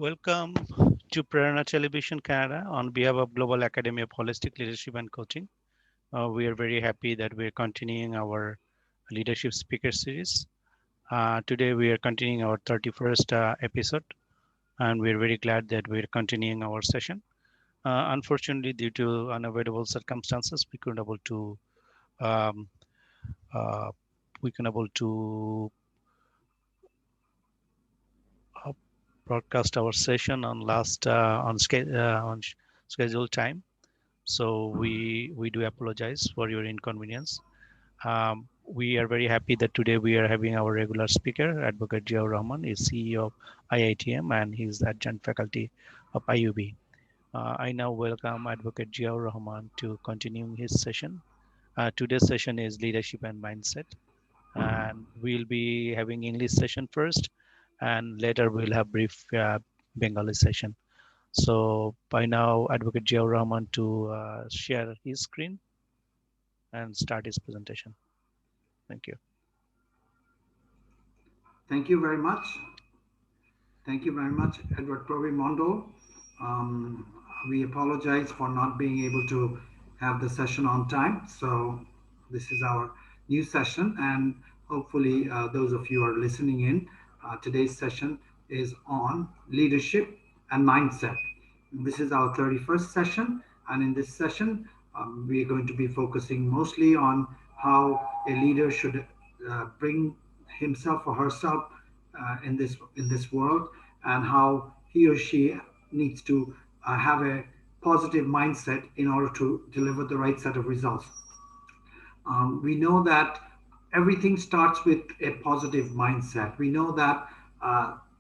Welcome to Prerona Television Canada on behalf of Global Academy of Holistic Leadership and Coaching. We are very happy that we're continuing our leadership speaker series. Today we are continuing our 31st episode, and we're very glad that we're continuing our session. Unfortunately, due to unavoidable circumstances, um, uh, we couldn't able to uh, broadcast our session on last on scheduled time. So we do apologize for your inconvenience. We are very happy that today we are having our regular speaker, Advocate Jiaur Rahman, is CEO of IITM, and he's the adjunct faculty of IUB. I now welcome Advocate Jiaur Rahman to continue his session. Today's session is leadership and mindset, and we'll be having English session first, and later we'll have brief Bengali session. So by now, Advocate Jiaur Rahman to share his screen and start his presentation. Thank you. Thank you very much. Thank you very much, Edward Provi Mondo. Um, we apologize for not being able to have the session on time. So this is our new session, and hopefully those of you are listening in. Today's session is on leadership and mindset. This is our 31st session, and in this session, we are going to be focusing mostly on how a leader should bring himself or herself in this world, and how he or she needs to have a positive mindset in order to deliver the right set of results. We know that everything starts with a positive mindset. We know that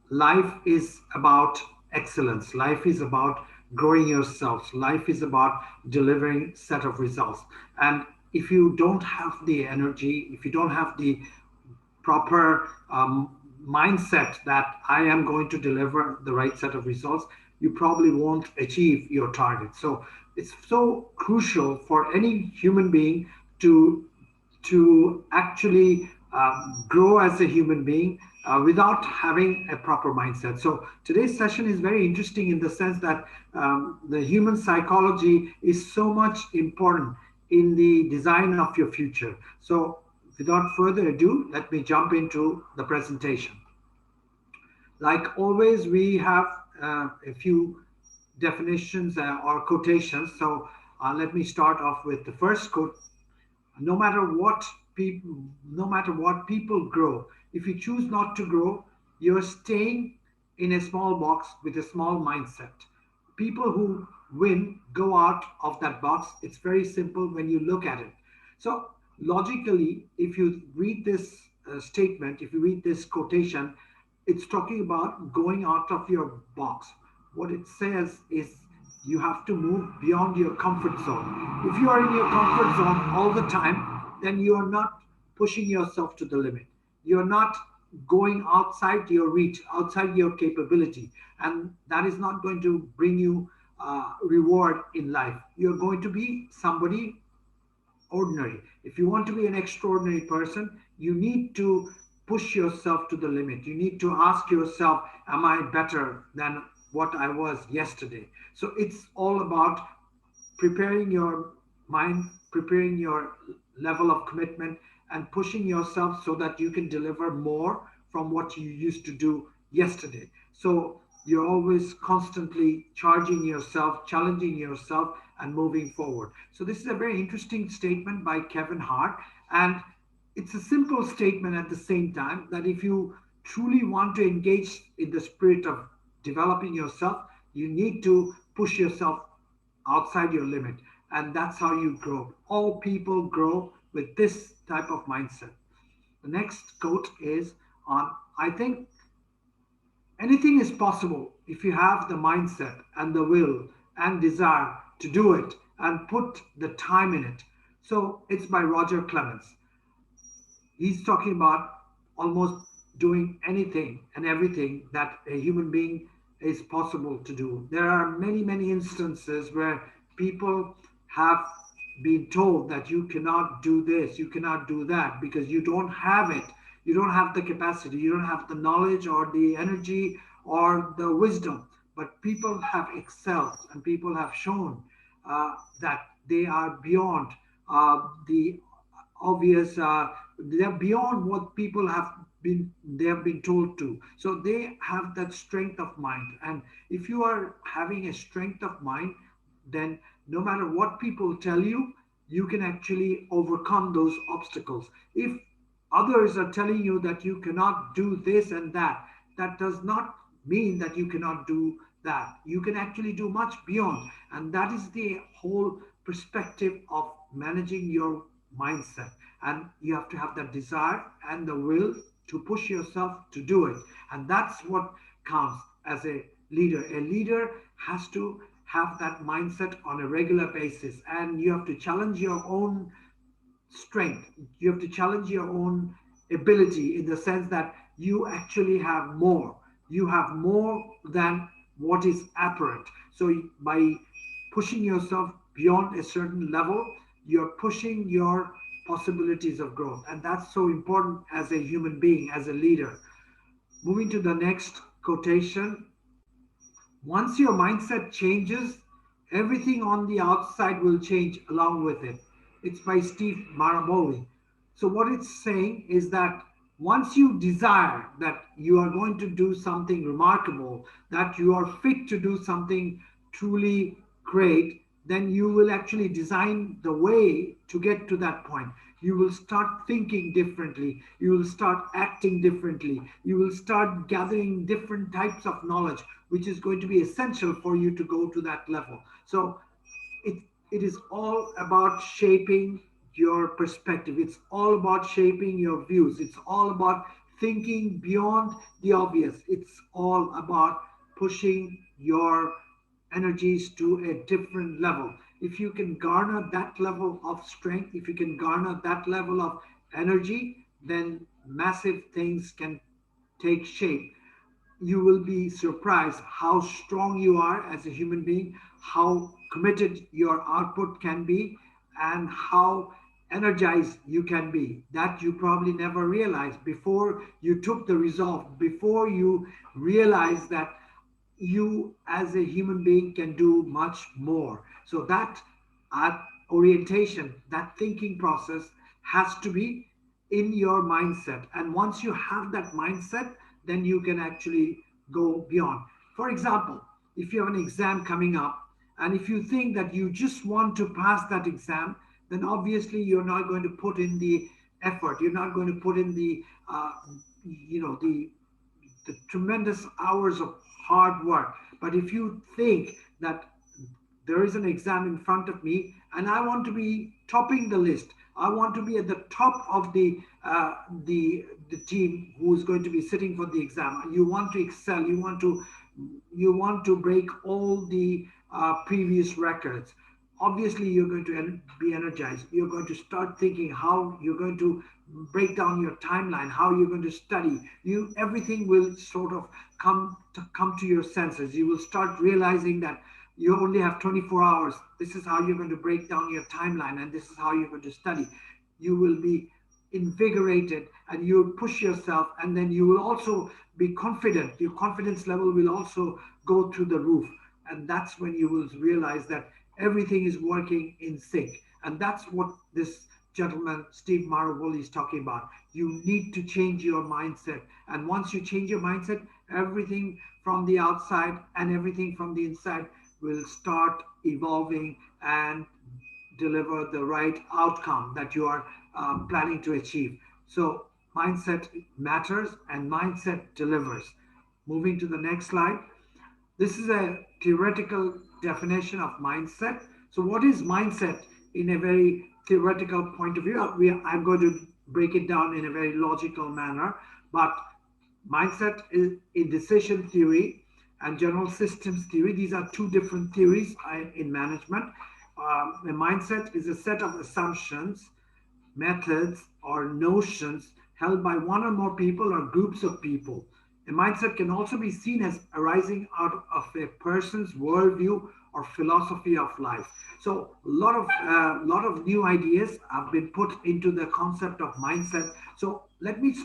life is about excellence. Life is about growing yourself. Life is about delivering set of results. And if you don't have the energy, if you don't have the proper mindset that I am going to deliver the right set of results, you probably won't achieve your target. So it's so crucial for any human being to actually grow as a human being without having a proper mindset. So today's session is very interesting in the sense that the human psychology is so much important in the design of your future. So without further ado, let me jump into the presentation. Like always, we have a few definitions or quotations. So let me start off with the first quote. No matter what people grow, if you choose not to grow, you're staying in a small box with a small mindset. People who win go out of that box. It's very simple when you look at it. So logically, if you read this statement, if you read this quotation, it's talking about going out of your box. What it says is you have to move beyond your comfort zone. If you are in your comfort zone all the time, then you are not pushing yourself to the limit. You're not going outside your reach, outside your capability. And that is not going to bring you reward in life. You're going to be somebody ordinary. If you want to be an extraordinary person, you need to push yourself to the limit. You need to ask yourself, am I better than what I was yesterday? So it's all about preparing your mind, preparing your level of commitment, and pushing yourself so that you can deliver more from what you used to do yesterday. So you're always constantly charging yourself, challenging yourself, and moving forward. So this is a very interesting statement by Kevin Hart, and it's a simple statement at the same time that if you truly want to engage in the spirit of developing yourself, you need to push yourself outside your limit. And that's how you grow. All people grow with this type of mindset. The next quote is on I think anything is possible if you have the mindset and the will and desire to do it and put the time in it. So it's by Roger Clemens. He's talking about almost doing anything and everything that a human being is possible to do. There are many, many instances where people have been told that you cannot do this, you cannot do that because you don't have it. You don't have the capacity, you don't have the knowledge or the energy or the wisdom. but people have excelled and people have shown that they are beyond the obvious. They're beyond what people have been they have been told to. So they have that strength of mind, and if you are having a strength of mind, then no matter what people tell you, you can actually overcome those obstacles. If others are telling you that you cannot do this and that, that does not mean that you cannot do that. You can actually do much beyond. And that is the whole perspective of managing your mindset. And you have to have that desire and the will to push yourself to do it. And that's what counts as a leader. A leader has to have that mindset on a regular basis, and you have to challenge your own strength. You have to challenge your own ability in the sense that you actually have more. You have more than what is apparent. So by pushing yourself beyond a certain level, you're pushing your possibilities of growth. And that's so important as a human being, as a leader. Moving to the next quotation. Once your mindset changes, everything on the outside will change along with it. It's by Steve Maraboli. So, what it's saying is that once you desire that you are going to do something remarkable, that you are fit to do something truly great, then you will actually design the way to get to that point. You will start thinking differently. You will start acting differently. You will start gathering different types of knowledge, which is going to be essential for you to go to that level. So it, it is all about shaping your perspective. It's all about shaping your views. It's all about thinking beyond the obvious. It's all about pushing your energies to a different level. If you can garner that level of strength, if you can garner that level of energy, then massive things can take shape. You will be surprised how strong you are as a human being, how committed your output can be, and how energized you can be. That you probably never realized before you took the resolve, before you realized that you as a human being can do much more. So that uh, orientation, that thinking process has to be in your mindset. And once you have that mindset, then you can actually go beyond. For example, if you have an exam coming up, and if you think that you just want to pass that exam, then obviously you're not going to put in the effort. You're not going to put in the, the tremendous hours of hard work. But if you think that there is an exam in front of me and I want to be topping the list, I want to be at the top of the team who is going to be sitting for the exam. You want to excel. You want to break all the previous records. Obviously you're going to be energized. You're going to start thinking how you're going to break down your timeline, how you're going to study. You Everything will sort of come to your senses. You will start realizing that you only have 24 hours. This is how you're going to break down your timeline, and this is how you're going to study. You will be invigorated and you'll push yourself, and then you will also be confident. Your confidence level will also go through the roof, and that's when you will realize that everything is working in sync. And that's what this gentleman Steve Maraboli is talking about. You need to change your mindset, and once you change your mindset, everything from the outside and everything from the inside will start evolving and deliver the right outcome that you are planning to achieve. So, mindset matters and mindset delivers. Moving to the next slide. This is a theoretical definition of mindset. So, what is mindset in a very theoretical point of view? I'm going to break it down in a very logical manner, but mindset is in decision theory and general systems theory. These are two different theories in management. A mindset is a set of assumptions, methods, or notions held by one or more people or groups of people. A mindset can also be seen as arising out of a person's worldview or philosophy of life. So, a lot of new ideas have been put into the concept of mindset. So, let me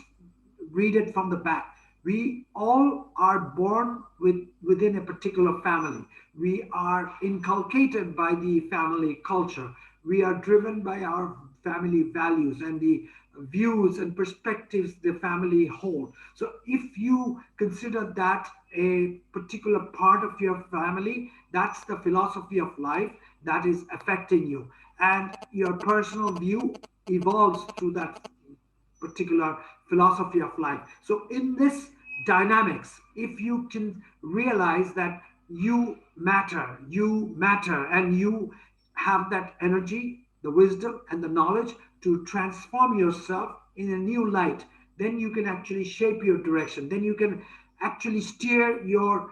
read it from the back. We all are born within a particular family. We are inculcated by the family culture. We are driven by our family values and the views and perspectives the family hold. So if you consider that a particular part of your family, that's the philosophy of life that is affecting you. And your personal view evolves through that particular philosophy of life. So, in this dynamics, if you can realize that you matter, and you have that energy, the wisdom, and the knowledge to transform yourself in a new light, then you can actually shape your direction. Then you can actually steer your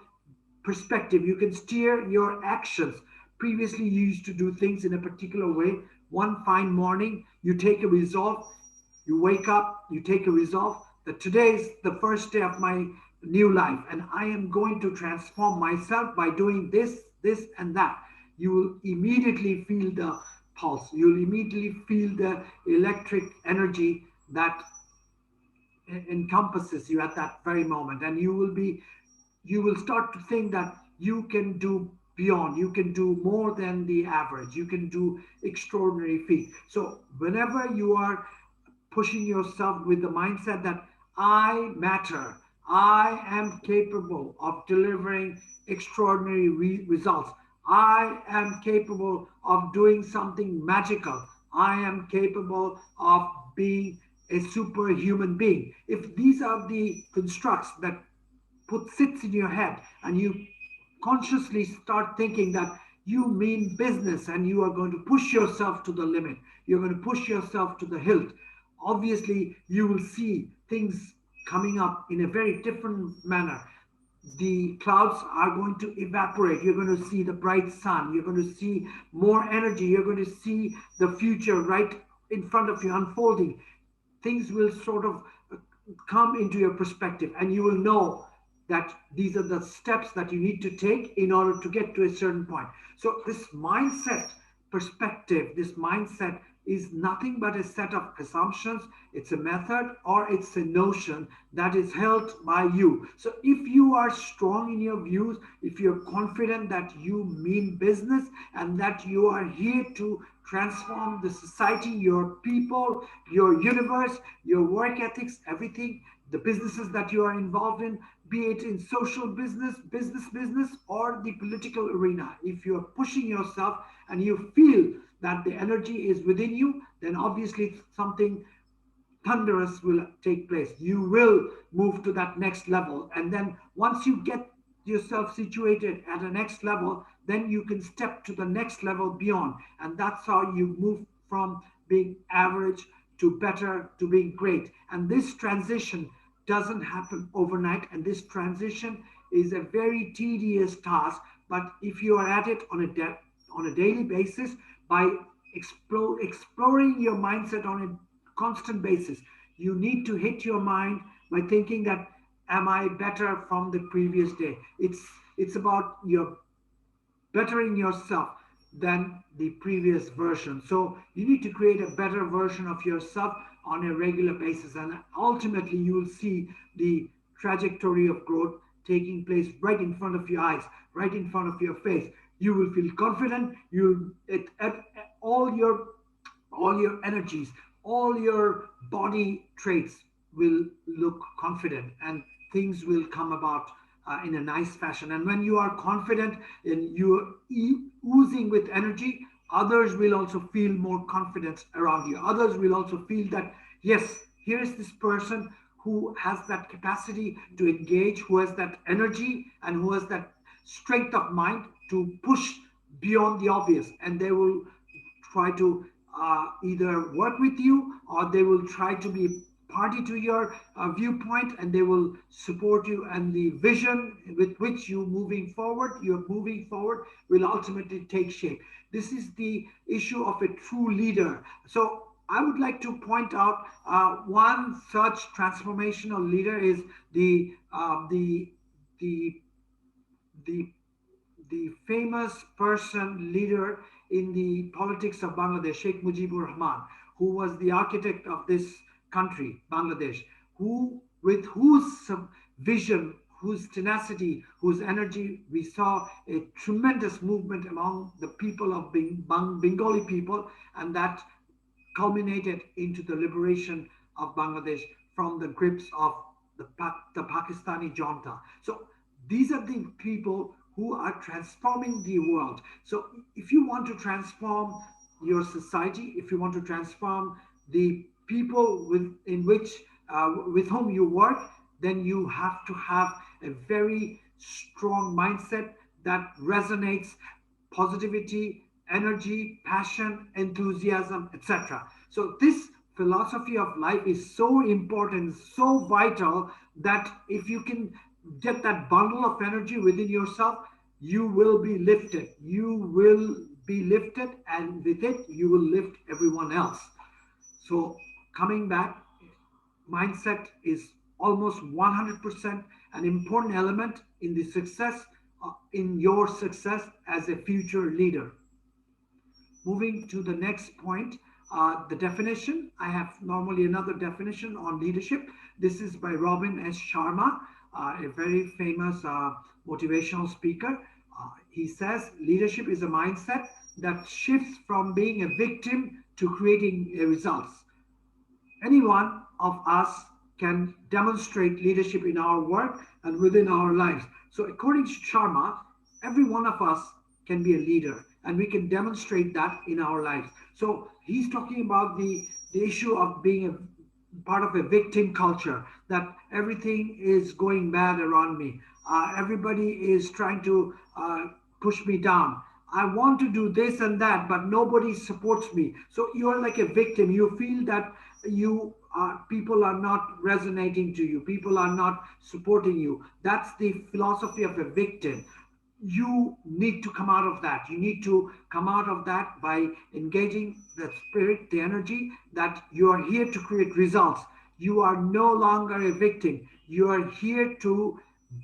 perspective. You can steer your actions. Previously, you used to do things in a particular way. One fine morning, you take a resolve, you wake up, you take a resolve that today is the first day of my new life, and I am going to transform myself by doing this, this, and that. You will immediately feel the pulse. You'll immediately feel the electric energy that encompasses you at that very moment, and you will start to think that you can do beyond, you can do more than the average, you can do extraordinary feat. So whenever you are pushing yourself with the mindset that I matter, I am capable of delivering extraordinary results, I am capable of doing something magical, I am capable of being a superhuman being. If these are the constructs that put sits in your head, and you consciously start thinking that you mean business and you are going to push yourself to the limit, you're going to push yourself to the hilt, obviously you will see things coming up in a very different manner. The clouds are going to evaporate. You're going to see the bright sun. You're going to see more energy. You're going to see the future right in front of you unfolding. Things will sort of come into your perspective, and you will know that these are the steps that you need to take in order to get to a certain point. So this mindset perspective, this mindset is nothing but a set of assumptions. It's a method, or it's a notion that is held by you. So if you are strong in your views, if you're confident that you mean business and that you are here to transform the society, your people, your universe, your work ethics, everything, the businesses that you are involved in, be it in social business, or the political arena. If you're pushing yourself and you feel that the energy is within you, then obviously something thunderous will take place. You will move to that next level. And then once you get yourself situated at a next level, then you can step to the next level beyond. And that's how you move from being average to better to being great. And this transition doesn't happen overnight. And this transition is a very tedious task. But if you are at it on on a daily basis, by exploring your mindset on a constant basis, you need to hit your mind by thinking that, am I better from the previous day? It's about your bettering yourself than the previous version. So you need to create a better version of yourself on a regular basis, and ultimately you will see the trajectory of growth taking place right in front of your eyes, right in front of your face. You will feel confident. All your energies, all your body traits will look confident, and things will come about in a nice fashion. And when you are confident and you're oozing with energy, others will also feel more confidence around you. Others will also feel that, yes, here is this person who has that capacity to engage, who has that energy, and who has that strength of mind to push beyond the obvious. And they will try to either work with you, or they will try to be party to your viewpoint, and they will support you, and the vision with which you're moving forward will ultimately take shape. This is the issue of a true leader. So I would like to point out one such transformational leader is the the the famous person, leader in the politics of Bangladesh, Sheikh Mujibur Rahman, who was the architect of this country, Bangladesh, who with whose vision, whose tenacity, whose energy. We saw a tremendous movement among the people of Bengali people, and that culminated into the liberation of Bangladesh from the grips of the Pakistani junta. So these are the people who are transforming the world. So if you want to transform your society, if you want to transform the people with whom you work, then you have to have a very strong mindset that resonates positivity, energy, passion, enthusiasm, etc. So, this philosophy of life is so important, so vital that if you can get that bundle of energy within yourself, you will be lifted. You will be lifted, and with it, you will lift everyone else. So, coming back, mindset is almost 100% an important element in the success in your success as a future leader. Moving to the next point, the definition. I have normally another definition on leadership. This is by Robin S. Sharma, a very famous motivational speaker. He says leadership is a mindset that shifts from being a victim to creating results. Any one of us can demonstrate leadership in our work and within our lives. So, according to Sharma, every one of us can be a leader and we can demonstrate that in our lives. So, he's talking about the issue of being a part of a victim culture, that everything is going bad around me. Everybody is trying to push me down. I want to do this and that, but nobody supports me. So you're like a victim. You feel that people are not resonating to you. People are not supporting you. That's the philosophy of a victim. You need to come out of that. You need to come out of that by engaging the spirit, the energy that you are here to create results. You are no longer a victim. You are here to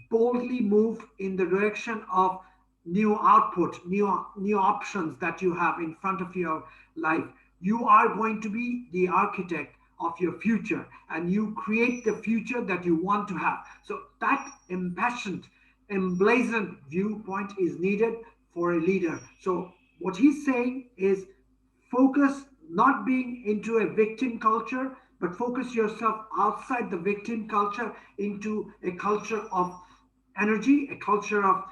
boldly move in the direction of new output, new options that you have in front of your life. You are going to be the architect of your future, and you create the future that you want to have. So that impassioned, emblazoned viewpoint is needed for a leader. So what he's saying is focus not being into a victim culture, but focus yourself outside the victim culture into a culture of energy, a culture of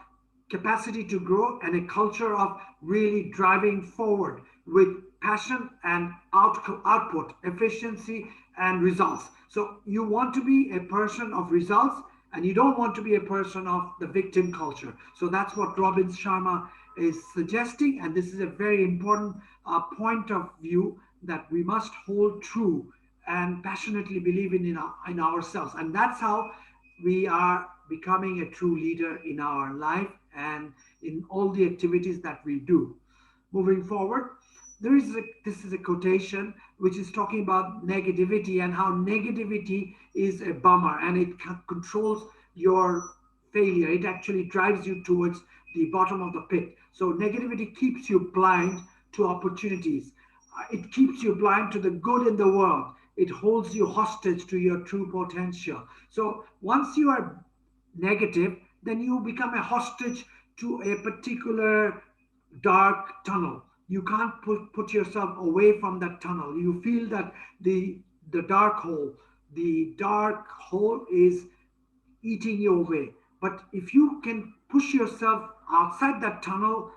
capacity to grow, and a culture of really driving forward with passion and output, efficiency, and results. So you want to be a person of results, and you don't want to be a person of the victim culture. So that's what Robin Sharma is suggesting, and this is a very important point of view that we must hold true and passionately believe in ourselves. And that's how we are becoming a true leader in our life and in all the activities that we do. Moving forward, this is a quotation which is talking about negativity and how negativity is a bummer and it controls your failure. It actually drives you towards the bottom of the pit. So negativity keeps you blind to opportunities. It keeps you blind to the good in the world. It holds you hostage to your true potential. So once you are negative, then you become a hostage to a particular dark tunnel. You can't put yourself away from that tunnel. You feel that the dark hole, the dark hole is eating you away. But if you can push yourself outside that tunnel,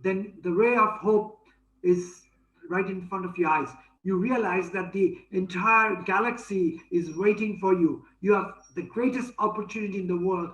then the ray of hope is right in front of your eyes. You realize that the entire galaxy is waiting for you. You have the greatest opportunity in the world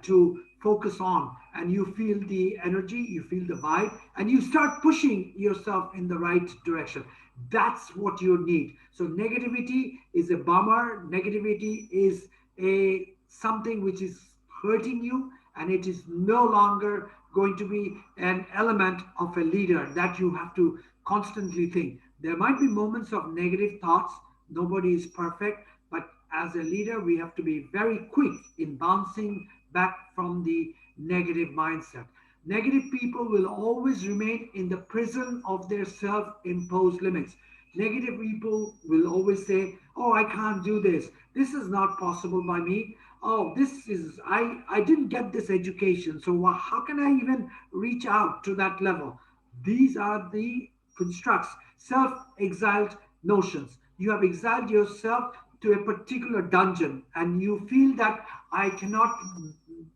to focus on, and you feel the energy, you feel the vibe, and you start pushing yourself in the right direction. That's what you need. So negativity is a bummer. Negativity is a something which is hurting you, and it is no longer going to be an element of a leader that you have to constantly think. There might be moments of negative thoughts. Nobody is perfect, but as a leader, we have to be very quick in bouncing back from the negative mindset. Negative people will always remain in the prison of their self imposed limits. Negative people will always say, "Oh, I can't do this. This is not possible by me. oh, this is, I didn't get this education, so how can I even reach out to that level? These are the constructs, self-exiled notions. You have exiled yourself to a particular dungeon and you feel that I cannot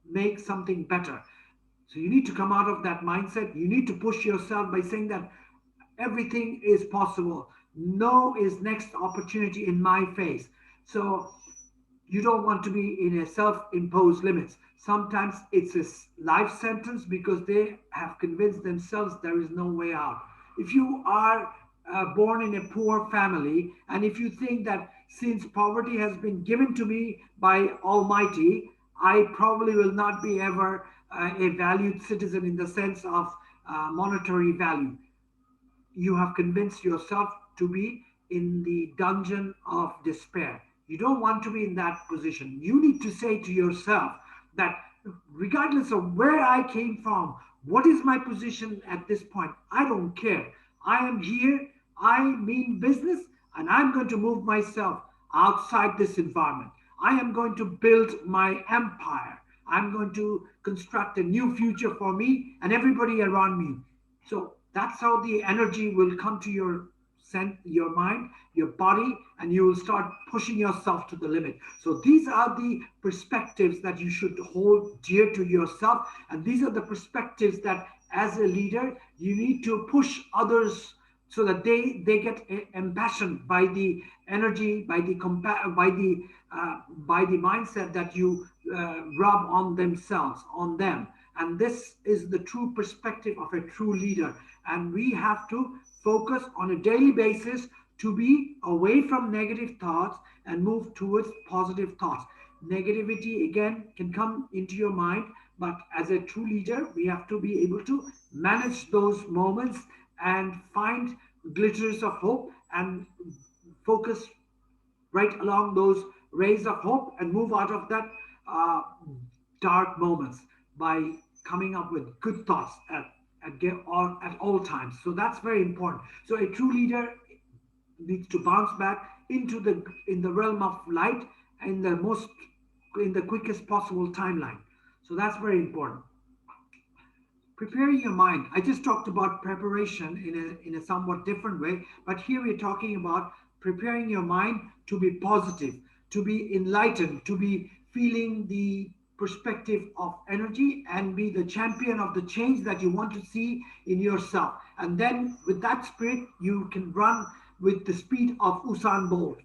make something better. So you need to come out of that mindset. You need to push yourself by saying that everything is possible. No is next opportunity in my face. So you don't want to be in a self-imposed limits. Sometimes it's a life sentence because they have convinced themselves there is no way out. If you are born in a poor family, and if you think that since poverty has been given to me by Almighty, I probably will not be ever a valued citizen in the sense of monetary value, you have convinced yourself to be in the dungeon of despair. You don't want to be in that position. You need to say to yourself that regardless of where I came from, what is my position at this point, I don't care. I am here, I mean business, and I'm going to move myself outside this environment. I am going to build my empire. I'm going to construct a new future for me and everybody around me. So that's how the energy will come to your mind, your body, and you will start pushing yourself to the limit. So these are the perspectives that you should hold dear to yourself, and these are the perspectives that, as a leader, you need to push others so that they get impassioned by the energy, by the mindset that you rub on themselves, on them. And this is the true perspective of a true leader. And we have to focus on a daily basis to be away from negative thoughts and move towards positive thoughts. Negativity again can come into your mind, but as a true leader, we have to be able to manage those moments and find glitters of hope and focus right along those rays of hope and move out of that uh, dark moments by coming up with good thoughts at all times. So that's very important. So a true leader needs to bounce back into the in the realm of light in the most in the quickest possible timeline. So that's very important. Preparing your mind. I just talked about preparation in a somewhat different way, but here we're talking about preparing your mind to be positive, to be enlightened, to be feeling the perspective of energy and be the champion of the change that you want to see in yourself. And then with that spirit, you can run with the speed of Usain Bolt,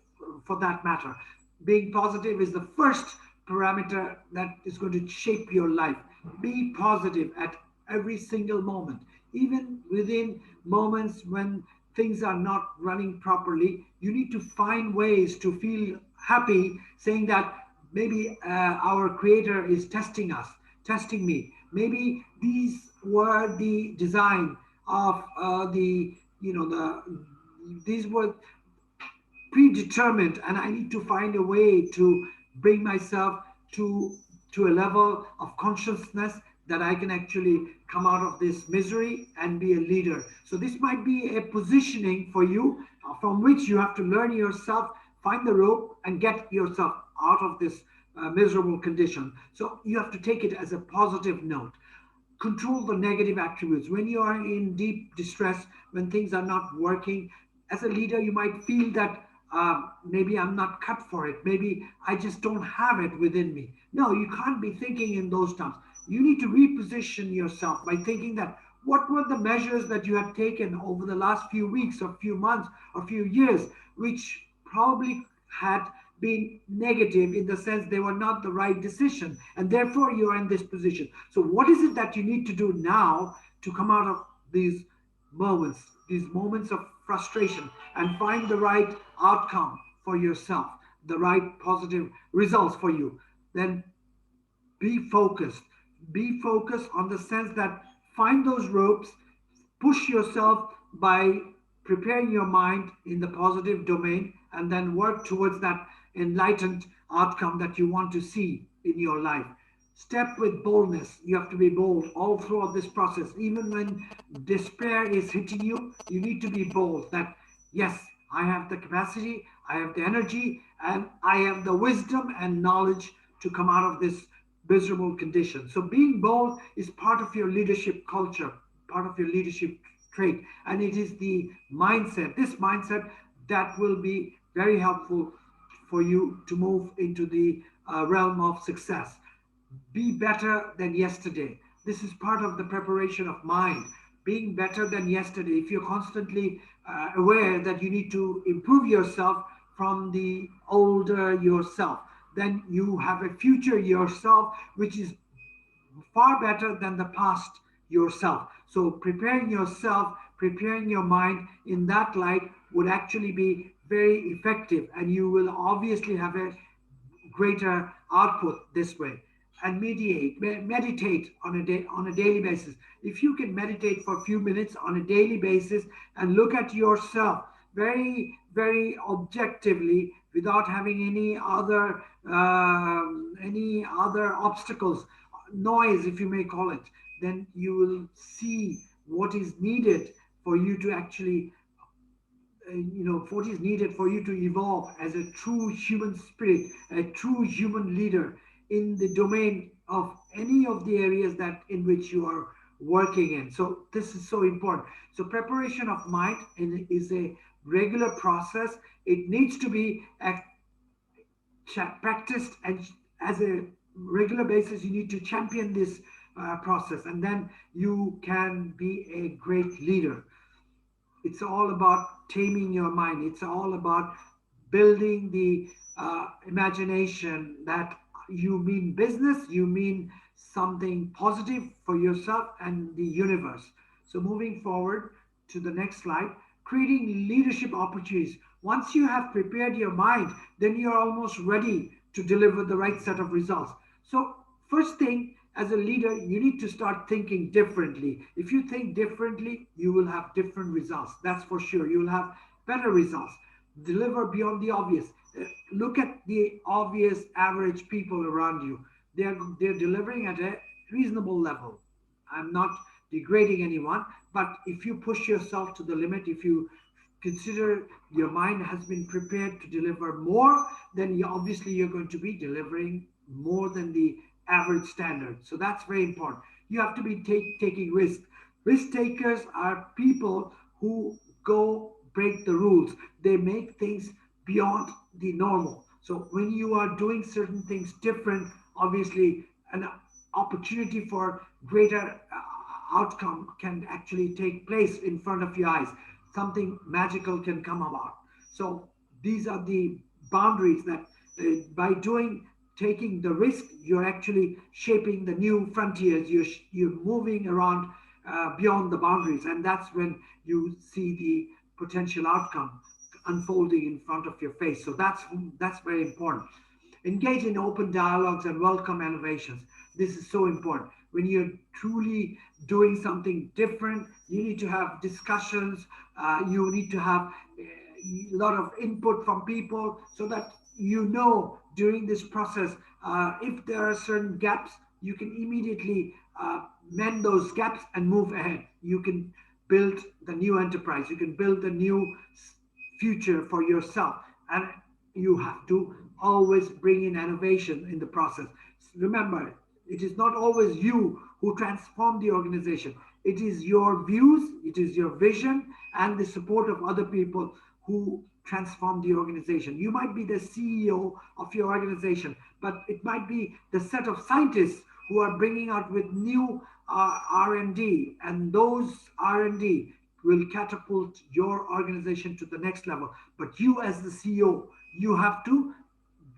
for that matter. Being positive is the first parameter that is going to shape your life. Be positive at every single moment, even within moments when things are not running properly. You need to find ways to feel happy, saying that maybe our creator is testing us, testing me. Maybe these were the design of the you know the these were predetermined, and I need to find a way to bring myself to to a level of consciousness that I can actually come out of this misery and be a leader. So this might be a positioning for you from which you have to learn yourself, find the rope and get yourself out of this miserable condition. So you have to take it as a positive note. Control the negative attributes. When you are in deep distress, when things are not working, as a leader, you might feel that maybe I'm not cut for it. Maybe I just don't have it within me. No, you can't be thinking in those terms. You need to reposition yourself by thinking that what were the measures that you had taken over the last few weeks or few months or few years, which probably had been negative in the sense they were not the right decision, and therefore you are in this position. So what is it that you need to do now to come out of these moments of frustration, and find the right outcome for yourself, the right positive results for you? Then be focused. Be focused on the sense that find those ropes, push yourself by preparing your mind in the positive domain, and then work towards that enlightened outcome that you want to see in your life. Step with boldness. You have to be bold all throughout this process. Even when despair is hitting you, you need to be bold that, yes, I have the capacity, I have the energy, and I have the wisdom and knowledge to come out of this miserable condition. So being bold is part of your leadership culture, part of your leadership trait, and it is the mindset, this mindset, that will be very helpful for you to move into the realm of success. Be better than yesterday. This is part of the preparation of mind. Being better than yesterday. If you're constantly aware that you need to improve yourself from the older yourself, then you have a future yourself which is far better than the past yourself. So preparing yourself, preparing your mind in that light would actually be very effective, and you will obviously have a greater output this way. And meditate on a daily basis. If you can meditate for a few minutes on a daily basis and look at yourself very objectively without having any other obstacles, noise, if you may call it, then you will see what is needed for you to actually what is needed for you to evolve as a true human spirit, a true human leader in the domain of any of the areas that in which you are working in. So this is so important. So preparation of mind is a regular process. It needs to be practiced, and as a regular basis you need to champion this process, and then you can be a great leader. It's all about taming your mind. It's all about building the imagination that you mean business, you mean something positive for yourself and the universe. So, moving forward to the next slide, creating leadership opportunities. Once you have prepared your mind, then you're almost ready to deliver the right set of results. So, first thing, as a leader, you need to start thinking differently. If you think differently, you will have different results. That's for sure. You will have better results. Deliver beyond the obvious. Look at the obvious average people around you. They're delivering at a reasonable level. I'm not degrading anyone, but if you push yourself to the limit, if you consider your mind has been prepared to deliver more, then obviously you're going to be delivering more than the average standard. So that's very important. You have to be taking risks. Risk takers are people who go break the rules. They make things beyond the normal. So when you are doing certain things different, obviously an opportunity for greater outcome can actually take place in front of your eyes. Something magical can come about. So these are the boundaries that by doing taking the risk, you're actually shaping the new frontiers. You're moving around beyond the boundaries, and that's when you see the potential outcome unfolding in front of your face. So that's very important. Engage in open dialogues and welcome innovations. This is so important. When you're truly doing something different, you need to have discussions. You need to have a lot of input from people so that during this process, if there are certain gaps, you can immediately mend those gaps and move ahead. You can build the new enterprise. You can build the new future for yourself, and you have to always bring in innovation in the process. Remember, it is not always you who transform the organization. It is your views, it is your vision, and the support of other people who transform the organization. You might be the CEO of your organization, but it might be the set of scientists who are bringing out with new R&D, and those R&D will catapult your organization to the next level. But you, as the CEO, you have to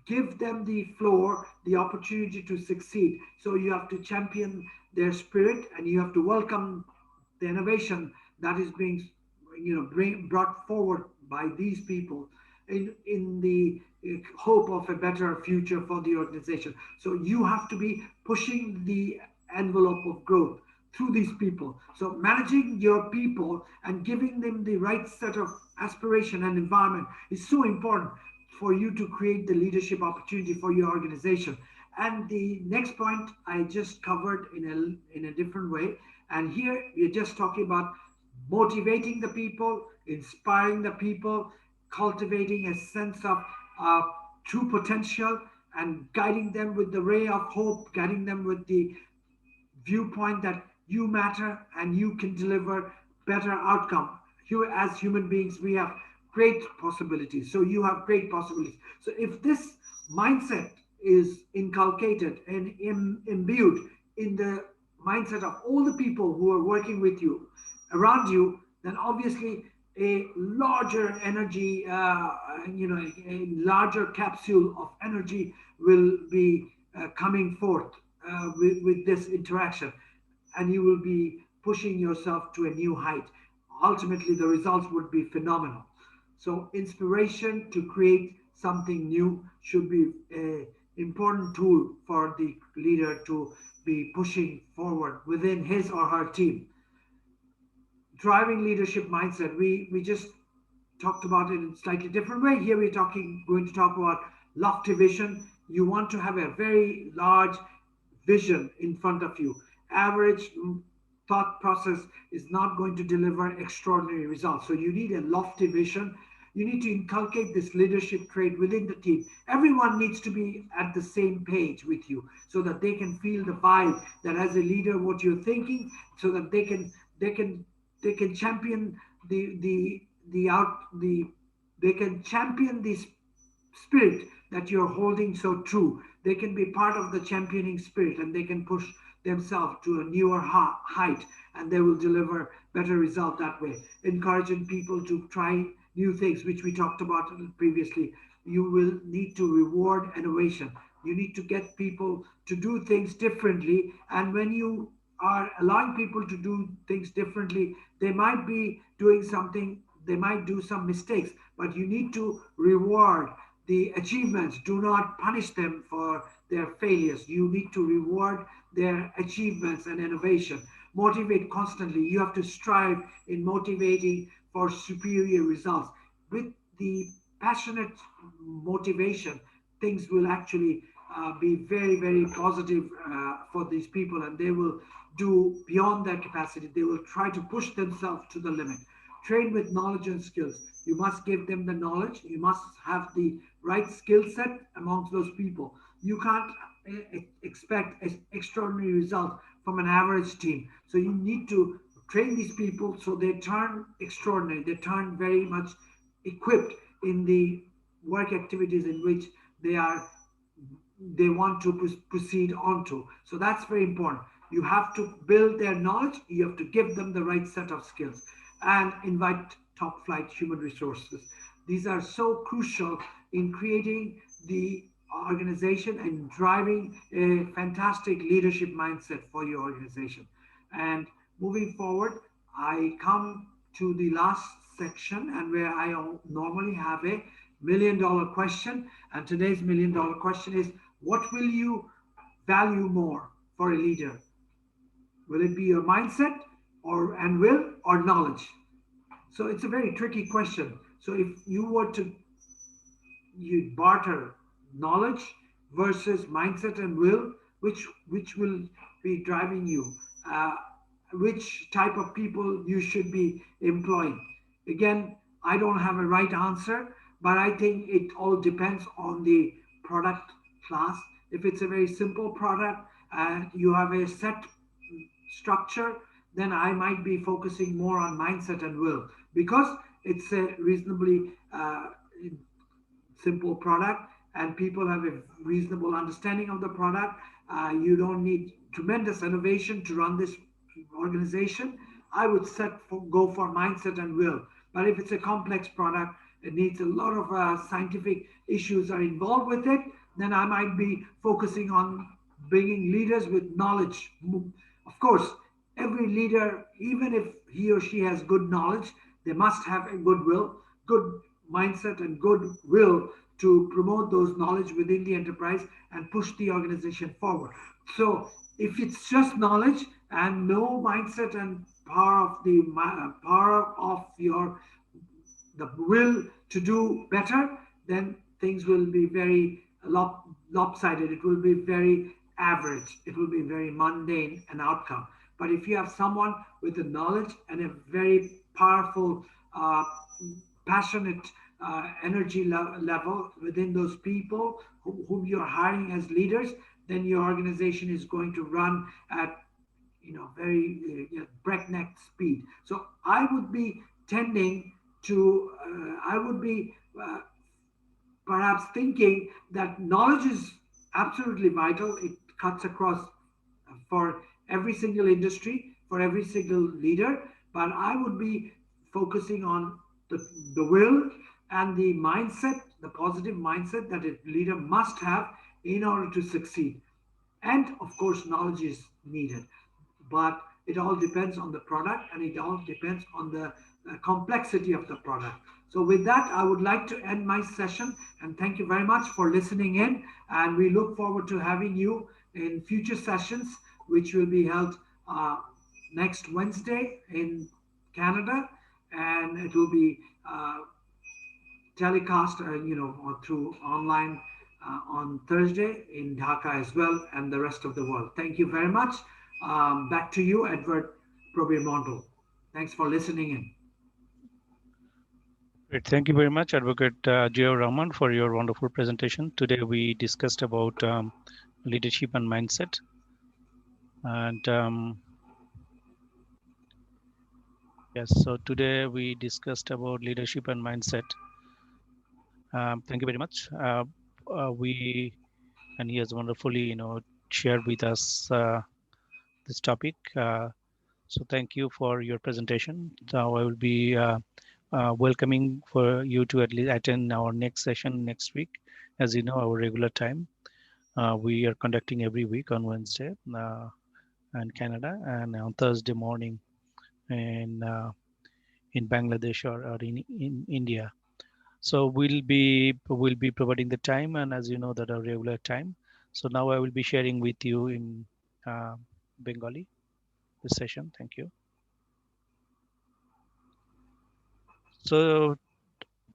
give them the floor, the opportunity to succeed. So you have to champion their spirit, and you have to welcome the innovation that is being brought forward by these people in the hope of a better future for the organization. So you have to be pushing the envelope of growth through these people. So managing your people and giving them the right set of aspiration and environment is so important for you to create the leadership opportunity for your organization. And the next point I just covered in a different way. And here we're just talking about motivating the people, inspiring the people, cultivating a sense of true potential, and guiding them with the ray of hope, guiding them with the viewpoint that you matter and you can deliver better outcome. You, as human beings, we have great possibilities. So you have great possibilities. So if this mindset is inculcated and imbued in the mindset of all the people who are working with you around you, then obviously a larger energy, a larger capsule of energy will be coming forth with this interaction, and you will be pushing yourself to a new height. Ultimately, the results would be phenomenal. So, inspiration to create something new should be an important tool for the leader to be pushing forward within his or her team. Driving leadership mindset, we just talked about it in a slightly different way. Here we're going to talk about lofty vision. You want to have a very large vision in front of you. Average thought process is not going to deliver extraordinary results. So you need a lofty vision. You need to inculcate this leadership trait within the team. Everyone needs to be at the same page with you so that they can feel the vibe that as a leader what you're thinking, so that they can they can champion the out they can champion this spirit that you're holding so true. They can be part of the championing spirit and they can push themselves to a newer height, and they will deliver better result that way. Encouraging people to try new things, which we talked about previously. You will need to reward innovation. You need to get people to do things differently. And when you are allowing people to do things differently, they might be doing something, they might do some mistakes, but you need to reward the achievements. Do not punish them for their failures. You need to reward their achievements and innovation. Motivate constantly. You have to strive in motivating for superior results. With the passionate motivation, things will actually be very, very positive for these people, and they will do beyond their capacity. They will try to push themselves to the limit. Train with knowledge and skills. You must give them the knowledge. You must have the right skill set amongst those people. You can't expect an extraordinary result from an average team. So you need to train these people so they turn extraordinary. They turn very much equipped in the work activities in which they are they want to proceed onto. So that's very important. You have to build their knowledge, you have to give them the right set of skills, and invite top flight human resources. These are so crucial in creating the organization and driving a fantastic leadership mindset for your organization. And moving forward, I come to the last section and where I normally have a $1 million question. And today's $1 million question is, what will you value more for a leader? Will it be your mindset or and will or knowledge? So it's a very tricky question. So if you were to you barter knowledge versus mindset and will, which will be driving you, uh, which type of people you should be employing. Again, I don't have a right answer, but I think it all depends on the product class. If it's a very simple product and you have a set structure, then I might be focusing more on mindset and will, because it's a reasonably simple product and people have a reasonable understanding of the product. You don't need tremendous innovation to run this organization. I would go for mindset and will. But if it's a complex product, it needs a lot of scientific issues are involved with it, then I might be focusing on bringing leaders with knowledge. Of course, every leader, even if he or she has good knowledge, they must have a good mindset, and good will to promote those knowledge within the enterprise and push the organization forward. So, if it's just knowledge and no mindset and power of your the will to do better, then things will be very lopsided. It will be very average. It will be very mundane an outcome. But if you have someone with the knowledge and a very powerful, passionate energy level within those people whom you're hiring as leaders, then your organization is going to run at very breakneck speed. So I would be tending to, I would be perhaps thinking that knowledge is absolutely vital. It cuts across for every single industry, for every single leader. But I would be focusing on the will and the mindset, the positive mindset that a leader must have in order to succeed. And of course, knowledge is needed, but it all depends on the product and it all depends on the complexity of the product. So, with that, I would like to end my session and thank you very much for listening in. And we look forward to having you in future sessions, which will be held next Wednesday in Canada, and it will be telecast, or through online on Thursday in Dhaka as well and the rest of the world. Thank you very much. Back to you, Edward Probir Mondal. Thanks for listening in. Great. Thank you very much, Advocate Gio Rahman, for your wonderful presentation. Today we discussed about leadership and mindset. And yes, so today we discussed about leadership and mindset. Thank you very much. And he has wonderfully, shared with us this topic. So thank you for your presentation. Now I will be welcoming for you to at least attend our next session next week. As you know, our regular time. We are conducting every week on Wednesday in Canada and on Thursday morning in Bangladesh or in India. So we'll be providing the time, and as you know, that our regular time. So now I will be sharing with you in uh, Bengali this session. Thank you. So